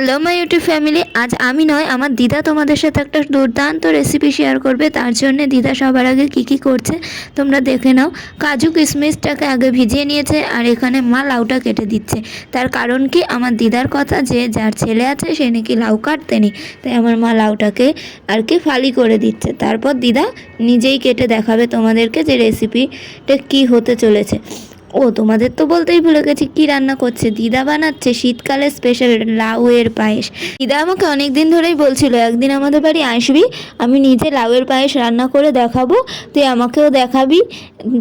Hello my YouTube family, আজ আমি নয় আমার দিদা তোমাদের সাথে একটা দুর্দান্ত রেসিপি শেয়ার করবে। তার জন্য দিদা সবার আগে কি করছে তোমরা দেখে নাও। কাজু কিশমিশটাকে আগে ভিজিয়ে নিয়েছে আর এখানে মা লাউটা কেটে দিচ্ছে। তার কারণ কি, আমার দিদার কথা যে যার ছেলে আছে সে নাকি লাউ কাটতে নেই, তাই আমার মা লাউটাকে আর কি ফালি করে দিচ্ছে। তারপর দিদা নিজেই কেটে দেখাবে তোমাদেরকে যে রেসিপিটা কি হতে চলেছে। ও তোমাদের তো বলতেই ভুলে গেছি, কি রান্না করছে দিদা। বানাচ্ছে শীতকালে স্পেশাল লাউয়ের পায়েস। দিদা আমাকে অনেক দিন ধরেই বলছিল একদিন আমাদের বাড়ি আসবি, আমি নিজে লাউয়ের পায়েস রান্না করে দেখাবো, তুই আমাকেও দেখাবি,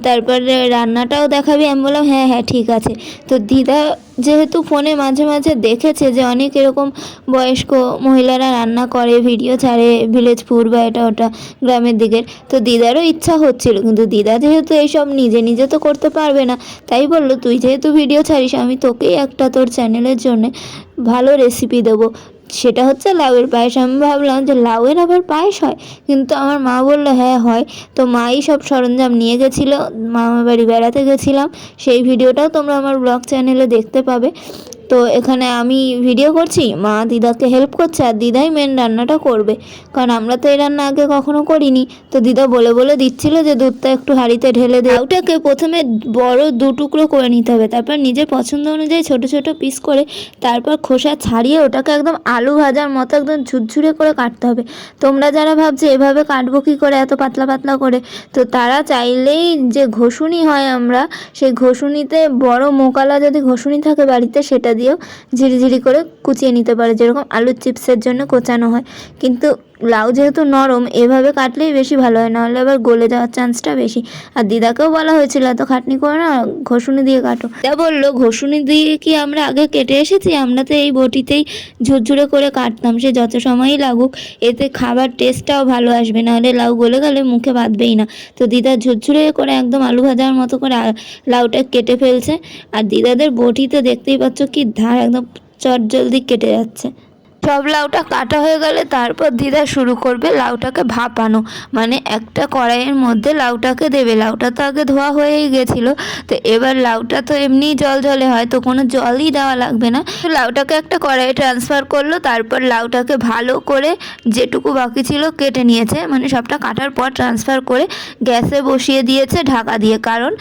তারপরে রান্নাটাও দেখাবি। আমি বললাম হ্যাঁ হ্যাঁ ঠিক আছে। তো দিদা যেহেতু ফোনে মাঝে মাঝে দেখেছে যে অনেক এরকম বয়স্ক মহিলারা রান্না করে, ভিডিও ছাড়ে ভিলেজ ফুড বা এটা ওটা গ্রামের দিকের, তো দিদারও ইচ্ছা হচ্ছিল। কিন্তু দিদা যেহেতু এইসব নিজে নিজে তো করতে পারবে না, তাই বললো তুই যেহেতু ভিডিও ছাড়িস আমি তোকেই একটা তোর চ্যানেলের জন্য ভালো রেসিপি দেবো, সেটা হচ্ছে লাউয়ের পায়েস। আমি ভাবলাম যে লাউয়ের আবার পায়েস হয়, কিন্তু আমার মা বললো হ্যাঁ হয়। তো মাই সব সরঞ্জাম নিয়ে গেছিলো, মামার বাড়ি বেড়াতে গেছিলাম, সেই ভিডিওটাও তোমরা আমার ব্লগ চ্যানেলে দেখতে পাবে। তো এখানে আমি ভিডিও করছি, মা দিদাকে হেল্প করছে, আর দিদাই মেন রান্নাটা করবে, কারণ আমরা তো এই রান্না আগে কখনো করিনি। তো দিদা বলে বলে দিচ্ছিল যে দুধটা একটু হাঁড়িতে ঢেলে দে। লাউটাকে প্রথমে বড় দু টুকরো করে নিতে হবে, তারপর নিজের পছন্দ অনুযায়ী ছোট ছোট পিস করে তারপর খোসা ছাড়িয়ে ওটাকে একদম আলু ভাজার মতো একদম ঝুরঝুরে করে কাটতে হবে। তোমরা যারা ভাবছে এভাবে কাটবো কী করে এত পাতলা পাতলা করে, তো তারা চাইলেই যে ঘষুনি হয়, আমরা সেই ঘষুনিতে বড় মোকালা যদি ঘষুনি থাকে বাড়িতে সেটা দিয়েও ঝিরিঝিরি করে কুচিয়ে নিতে পারে, যেরকম আলুর চিপসের জন্য কোচানো হয়। কিন্তু লাউ যেহেতু নরম, এভাবে কাটলেই বেশি ভালো হয়, নাহলে আবার গলে যাওয়ার চান্সটা বেশি। আর দিদাকেও বলা হয়েছিল এত খাটনি করে না, ঘষুনি দিয়ে কাটো। দিদা বললো ঘষুনি দিয়ে কি আমরা আগে কেটে এসেছি, আমরা তো এই বটিতেই ঝুরঝুরে করে কাটতাম, সে যত সময়ই লাগুক, এতে খাবার টেস্টটাও ভালো আসবে, নাহলে লাউ গলে গেলে মুখে বাঁধবেই না। তো দিদা ঝুরঝুরে করে একদম আলু ভাজার মতো করে লাউটা কেটে ফেলছে। আর দিদাদের বটিতে দেখতেই পাচ্ছ কি ধার, একদম চট জলদি কেটে যাচ্ছে। সব লাউটা কাটা হয়ে গেলে তারপর দিদা শুরু করবে লাউটাকে ভাপানো, মানে একটা কড়াইয়ের মধ্যে লাউটাকে দেবে। লাউটা তো আগে ধোয়া হয়েই গেছিলো, তো এবার লাউটা তো এমনি জল জলে হয়, তো কোনো জলই দেওয়া লাগবে না। তো লাউটাকে একটা কড়াইয়ে ট্রান্সফার করলো, তারপর লাউটাকে ভালো করে যেটুকু বাকি ছিল কেটে নিয়েছে, মানে সবটা কাটার পর ট্রান্সফার করে গ্যাসে বসিয়ে দিয়েছে ঢাকা দিয়ে, কারণ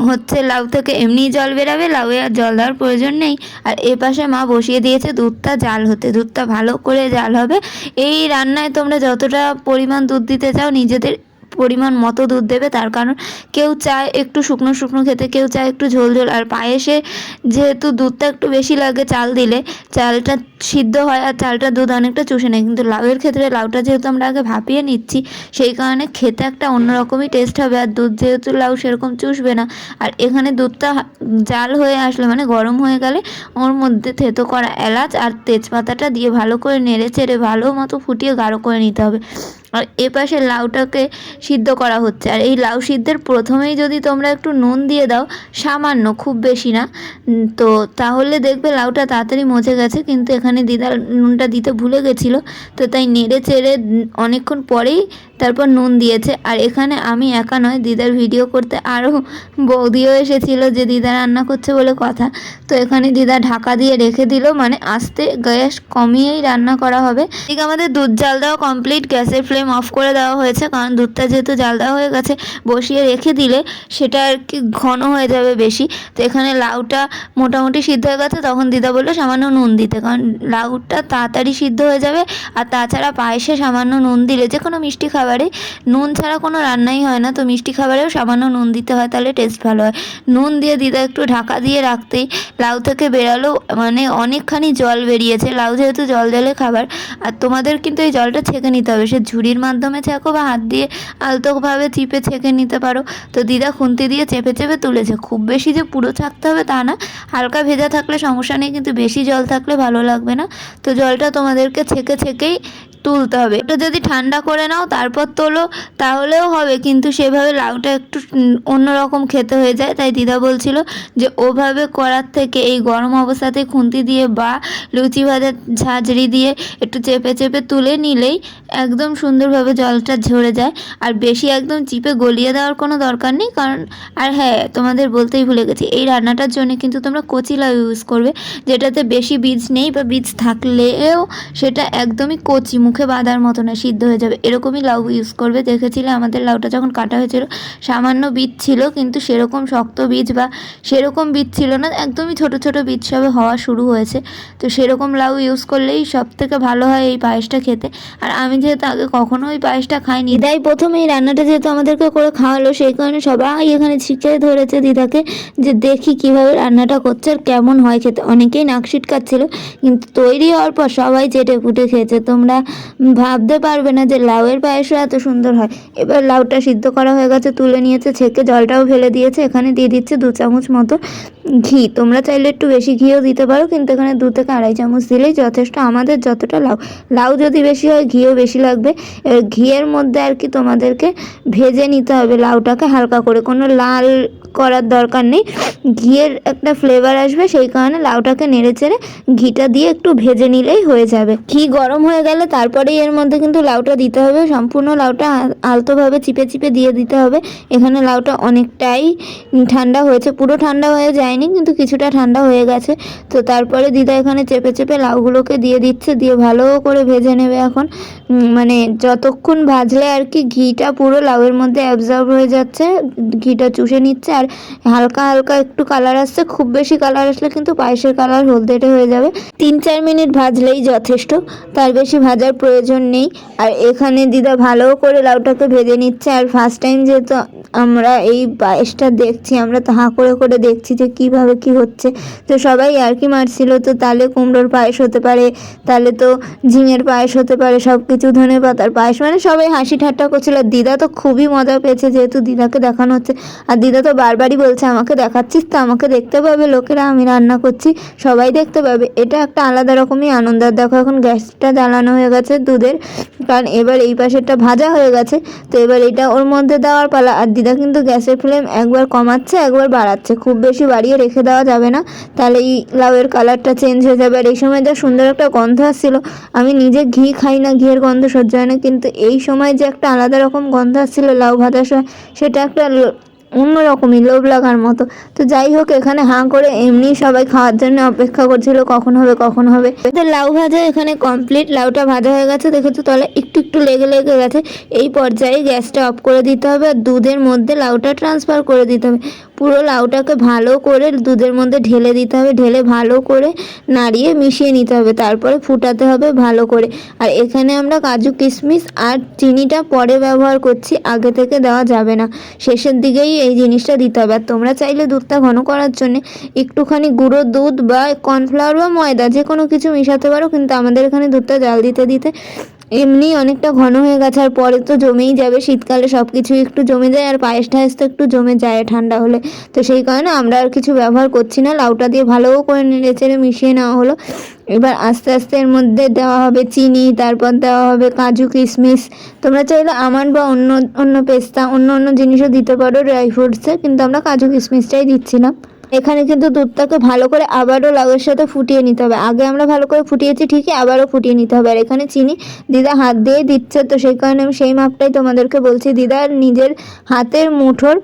হচ্ছে লাউ থেকে এমনি জল বেরাবে, লাউয়ে আর জল দেওয়ার প্রয়োজন নেই। আর এ পাশে মা বসিয়ে দিয়েছে দুধটা জাল হতে, দুধটা ভালো করে জাল হবে। এই রান্নায় তোমরা যতটা পরিমাণ দুধ দিতে চাও নিজেদের পরিমাণ মতো দুধ দেবে, তার কারণ কেউ চায় একটু শুকনো শুকনো খেতে, কেউ চায় একটু ঝোল ঝোল। আর পায়েসে যেহেতু দুধটা একটু বেশি লাগে, চাল দিলে চালটা সিদ্ধ হয় আর চালটা দুধ অনেকটা চুষে নেয়, কিন্তু লাউয়ের ক্ষেত্রে লাউটা যেহেতু আমরা আগে ভাপিয়ে নিচ্ছি, সেই কারণে খেতে একটা অন্যরকমই টেস্ট হবে। আর দুধ যেহেতু লাউ সেরকম চুষবে না, আর এখানে দুধটা জাল হয়ে আসলে মানে গরম হয়ে গেলে ওর মধ্যে থেতো করা এলাচ আর তেজপাতাটা দিয়ে ভালো করে নেড়ে চেড়ে ভালো মতো ফুটিয়ে গাঢ় করে নিতে হবে। আর এপাশে লাউটাকে সিদ্ধ করা হচ্ছে, আর এই লাউ সিদ্ধের প্রথমেই যদি তোমরা একটু নুন দিয়ে দাও, সামান্য, খুব বেশি না, তো তাহলে দেখবে লাউটা তাড়াতাড়ি মজে গেছে। কিন্তু এখানে দিদা নুনটা দিতে ভুলে গেছিলো, তো তাই নেড়ে চেড়ে অনেকক্ষণ পরেই তারপর নুন দিয়েছে। আর এখানে আমি একা নয়, দিদার ভিডিও করতে আরও বৌদিও এসেছিলো, যে দিদা রান্না করছে বলে কথা। তো এখানে দিদা ঢাকা দিয়ে রেখে দিল, মানে আস্তে গ্যাস কমিয়েই রান্না করা হবে। ঠিক আমাদের দুধ জাল দেওয়া কমপ্লিট, গ্যাসের ফ্লেম অফ করে দেওয়া হয়েছে, কারণ দুধটা যেহেতু জাল দেওয়া হয়ে গেছে, বসিয়ে রেখে দিলে সেটা আর কি ঘন হয়ে যাবে বেশি। তো এখানে লাউটা মোটামুটি সিদ্ধ হয়ে গেছে, তখন দিদা বললো সামান্য নুন দিতে, কারণ লাউটা তাড়াতাড়ি সিদ্ধ হয়ে যাবে। আর তাছাড়া পায়েসে সামান্য নুন দিলে, যে কোনো মিষ্টি খাবারে নুন ছাড়া কোনো রান্নাই হয় না, তো মিষ্টি খাবারেও সামান্য নুন দিতে হয়, তাহলে টেস্ট ভালো হয়। নুন দিয়ে দিদা একটু ঢাকা দিয়ে রাখতেই লাউ থেকে বেরালো, মানে অনেকখানি জল বেরিয়েছে। লাউ যেহেতু জল জলে খাবার, আর তোমাদের কিন্তু এই জলটা ছেঁকে নিতে হবে, সে ঝুড়ির মাধ্যমে ছেঁকো বা হাত দিয়ে আলতোভাবে চিপে ছেঁকে নিতে পারো। তো দিদা খুন্তি দিয়ে চেপে চেপে তুলেছে, খুব বেশি যে পুরো ছাকতে হবে তা না, হালকা ভেজা থাকলে সমস্যা নেই, কিন্তু বেশি জল থাকলে ভালো লাগবে না। তো জলটা তোমাদেরকে ছেঁকে ছেঁকেই তুলতে হবে। ওটা যদি ঠান্ডা করে নাও তারপর তোলো তাহলেও হবে, কিন্তু সেভাবে লাউটা একটু অন্যরকম খেতে হয়ে যায়। তাই দিদা বলছিল যে ওভাবে করার থেকে এই গরম অবস্থাতে খুন্তি দিয়ে বা লুচি ভাজার ঝাঁঝরি দিয়ে একটু চেপে চেপে তুলে নিলেই একদম সুন্দরভাবে জলটা ঝরে যায়। আর বেশি একদম চিপে গলিয়ে দেওয়ার কোনো দরকার নেই। কারণ আর হ্যাঁ, তোমাদের বলতেই ভুলে গেছি, এই রান্নাটার জন্য কিন্তু তোমরা কচি লাউ ইউজ করবে, যেটাতে বেশি বীজ নেই, বা বীজ থাকলেও সেটা একদমই কচি, মুখে বাঁধার মতো না, সিদ্ধ হয়ে যাবে এরকমই লাউ ইউজ করবে। দেখেছিলে আমাদের লাউটা যখন কাটা হয়েছিল সামান্য বীজ ছিল, কিন্তু সেরকম শক্ত বীজ বা সেরকম বীজ ছিল না, একদমই ছোট ছোট বীজ সবে হওয়া শুরু হয়েছে। তো সেরকম লাউ ইউজ করলেই সব থেকে ভালো হয় এই পায়েসটা খেতে। আর আমি যেহেতু আগে কখনো ওই পায়েসটা খাইনি, দিদাই প্রথমে এই রান্নাটা যেহেতু আমাদেরকে করে খাওয়ালো, সেই কারণে সবাই এখানে শিখে ধরেছে দিদাকে যে দেখি কিভাবে রান্নাটা করছে আর কেমন হয় খেতে। অনেকেই নাক ছিটকাচ্ছিল, কিন্তু তৈরি হওয়ার পর সবাই চেটে পুটে খেয়েছে। তোমরা ভাবতে পারবে না যে লাউয়ের পায়েসও এত সুন্দর হয়। এবার লাউটা সিদ্ধ করা হয়ে গেছে, তুলে নিয়েছে, ছেঁকে জলটাও ফেলে দিয়েছে। এখানে দিয়ে দিচ্ছে 2 চামচ মতো ঘি। তোমরা চাইলে একটু বেশি ঘিও দিতে পারো, কিন্তু এখানে 2 থেকে 2.5 চামচ দিলেই যথেষ্ট। আমাদের যতটা লাউ যদি বেশি হয় ঘিও বেশি লাগবে। এবার ঘিয়ের মধ্যে আর কি তোমাদেরকে ভেজে নিতে হবে লাউটাকে হালকা করে, কোনো লাল করার দরকার নেই। ঘিয়ের একটা ফ্লেভার আসবে, সেই কারণে লাউটাকে নেড়ে চেড়ে ঘিটা দিয়ে একটু ভেজে নিলেই হয়ে যাবে। ঘি গরম হয়ে গেলে তারপরেই এর মধ্যে কিন্তু লাউটা দিতে হবে। সম্পূর্ণ লাউটা আলতোভাবে চিপে চিপে দিয়ে দিতে হবে। এখানে লাউটা অনেকটাই ঠান্ডা হয়েছে, পুরো ঠান্ডা হয়ে যায়নি, কিন্তু কিছুটা ঠান্ডা হয়ে গেছে। তো তারপরে দিদা এখানে চেপে চেপে লাউগুলোকে দিয়ে দিচ্ছে, দিয়ে ভালো করে ভেজে নেবে। এখন মানে যতক্ষণ ভাজলে আর কি ঘিটা পুরো লাউয়ের মধ্যে অ্যাবজর্ব হয়ে যাচ্ছে, ঘিটা চুষে নিচ্ছে, আর হালকা হালকা একটু কালার আসছে। খুব বেশি কালার আসলে কিন্তু পায়েসের কালার হলদেটে হয়ে যাবে। 3-4 মিনিট ভাজলেই যথেষ্ট, তার বেশি ভাজার প্রয়োজন নেই। আর এখানে দিদা ভালো করে লাউটাকে ভেজে নিচ্ছে। আর ফার্স্ট টাইম যেহেতু আমরা এই পায়েসটা দেখছি, আমরা তো হাঁ করে করে দেখছি যে কীভাবে কী হচ্ছে। তো সবাই আর কি মারছিল, তো তাহলে কুমড়োর পায়েস হতে পারে, তাহলে তো ঝিঙের পায়েস হতে পারে, সব কিছু ধনে পাতার পায়েস, মানে সবাই হাসি ঠাট্টা করছিল। আর দিদা তো খুবই মজা পেয়েছে, যেহেতু দিদাকে দেখানো হচ্ছে। আর দিদা তো বারবারই বলছে আমাকে দেখাচ্ছিস তো, আমাকে দেখতে পাবে লোকেরা, আমি রান্না করছি, সবাই দেখতে পাবে। এটা একটা আলাদা রকমই আনন্দ। আর দেখো এখন গ্যাসটা জ্বালানো হয়ে গেছে দুধের, কারণ এবার এই পাশেরটা ভাজা হয়ে গেছে, তো এবার এটা ওর মধ্যে দেওয়ার পালা। আর দিদা কিন্তু গ্যাসের ফ্লেম একবার কমাচ্ছে একবার বাড়াচ্ছে, খুব বেশি বাড়িয়ে রেখে দেওয়া যাবে না, তাহলে এই লাউয়ের কালারটা চেঞ্জ হয়ে যাবে। আর এই সময় যা সুন্দর একটা গন্ধ আসছিল, আমি নিজে ঘি খাই না, ঘিয়ের গন্ধ সহ্য হয় না, কিন্তু এই সময় যে একটা আলাদা রকম গন্ধ আসছিল লাউ ভাজার সময়, সেটা একটা অন্যরকমই লোভ লাগার মতো। তো যাই হোক, এখানে হাঁ করে এমনি সবাই খাওয়ার জন্য অপেক্ষা করছিল কখন হবে কখন হবে। লাউ ভাজা এখানে কমপ্লিট, লাউটা ভাজা হয়ে গেছে, দেখেছো তলে একটু একটু লেগে লেগে গেছে। এই পর্যায়ে গ্যাসটা অফ করে দিতে হবে, আর দুধের মধ্যে লাউটা ট্রান্সফার করে দিতে হবে। পুরো লাউটাকে ভালো করে দুধের মধ্যে ঢেলে দিতে হবে, ঢেলে ভালো করে নাড়িয়ে মিশিয়ে নিতে হবে, তারপরে ফুটাতে হবে ভালো করে। আর এখানে আমরা কাজু কিশমিশ আর চিনিটা পরে ব্যবহার করছি, আগে থেকে দেওয়া যাবে না, শেষের দিকেই এই জিনিসটা দিতে হবে। আর তোমরা চাইলে দুধটা ঘন করার জন্য একটুখানি গুঁড়ো দুধ বা কর্নফ্লাওয়ার বা ময়দা যে কোনো কিছু মিশাতে পারো, কিন্তু আমাদের এখানে দুধটা জাল দিতে দিতে এমনি অনেকটা ঘন হয়ে গেছে। আর পরে তো জমেই যাবে, শীতকালে সব কিছু একটু জমে যায়, আর পায়েস টায়েস তো একটু জমে যায় ঠান্ডা হলে। তো সেই কারণে আমরা আর কিছু ব্যবহার করছি না, লাউটা দিয়ে ভালো করে নেড়ে চেড়ে মিশিয়ে নেওয়া হলো। এবার আস্তে আস্তে এর মধ্যে দেওয়া হবে চিনি, তারপর দেওয়া হবে কাজু কিশমিশ। তোমরা চাইলে আমন্ড বা অন্য অন্য পেস্তা অন্য অন্য জিনিসও দিতে পারো ড্রাই ফ্রুটসে, কিন্তু আমরা কাজু কিশমিশটাই দিচ্ছিলাম। এখানে কিন্তু দুধটাকে ভালো করে আবারও লাউয়ের সাথে ফুটিয়ে নিতে হবে। আগে আমরা ভালো করে ফুটিয়েছি ঠিকই, আবারও ফুটিয়ে নিতে হবে। আর এখানে চিনি দিদা হাত দিয়ে দিচ্ছে, তো সেই কারণে আমি সেই মাপটাই তোমাদেরকে বলছি। দিদা নিজের হাতের মুঠোর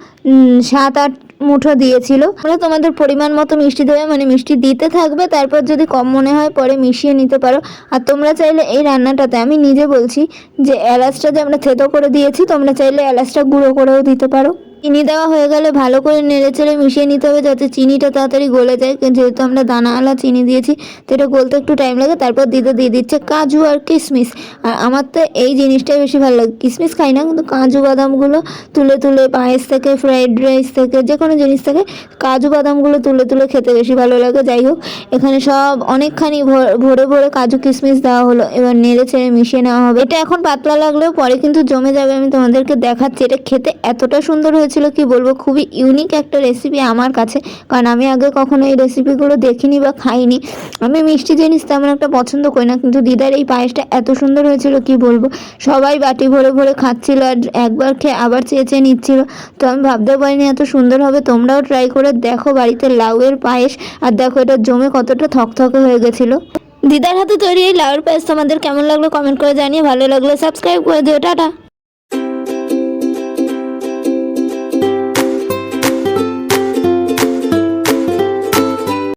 7-8 মুঠো দিয়েছিল। মানে তোমাদের পরিমাণ মতো মিষ্টি দেবে, মানে মিষ্টি দিতে থাকবে, তারপর যদি কম মনে হয় পরে মিশিয়ে নিতে পারো। আর তোমরা চাইলে এই রান্নাটাতে, আমি নিজে বলছি যে এলাচটা যে আমরা থেতো করে দিয়েছি, তোমরা চাইলে এলাচটা গুঁড়ো করেও দিতে পারো। চিনি দেওয়া হয়ে গেলে ভালো করে নেড়ে চেড়ে মিশিয়ে নিতে হবে, যাতে চিনিটা তাড়াতাড়ি গলে যায়, যেহেতু আমরা দানাওয়ালা চিনি দিয়েছি, তো এটা গলতে একটু টাইম লাগে। তারপর দিদা দিয়ে দিচ্ছে কাজু আর কিশমিশ। আর আমার তো এই জিনিসটাই বেশি ভালো লাগে, কিশমিশ খাই না, কিন্তু কাজু বাদামগুলো তুলে তুলে পায়েস থেকে, ফ্রাইড রাইস থেকে, যে কোনো জিনিস থেকে কাজু বাদামগুলো তুলে তুলে খেতে বেশি ভালো লাগে। যাই হোক, এখানে সব অনেকখানি ভরে ভরে কাজু কিশমিশ দেওয়া হলো। এবার নেড়ে ছেড়ে মিশিয়ে নেওয়া হবে। এটা এখন পাতলা লাগলেও পরে কিন্তু জমে যাবে, আমি তোমাদেরকে দেখাচ্ছি। এটা খেতে এতটা সুন্দর হয়েছে, হয়েছিল কি বলবো, খুবই ইউনিক একটা রেসিপি আমার কাছে, কারণ আমি আগে কখনো এই রেসিপিগুলো দেখিনি বা খাইনি। আমি মিষ্টি জিনিস তেমন একটা পছন্দ করি না, কিন্তু দিদার এই পায়েসটা এত সুন্দর হয়েছিল কি বলবো। সবাই বাটি ভরে ভরে খাচ্ছিল আর একবার খেয়ে আবার চেয়ে চেয়ে নিচ্ছিল। তো আমি ভাবতেও পারিনি এত সুন্দর হবে। তোমরাও ট্রাই করে দেখো বাড়িতে লাউয়ের পায়েস, আর দেখো এটা জমে কতটা থকথকে হয়ে গেছিলো। দিদার হাতে তৈরি এই লাউয়ের পায়েস তোমাদের কেমন লাগলো কমেন্ট করে জানিয়ে, ভালো লাগলে সাবস্ক্রাইব করে দিও। টাটা।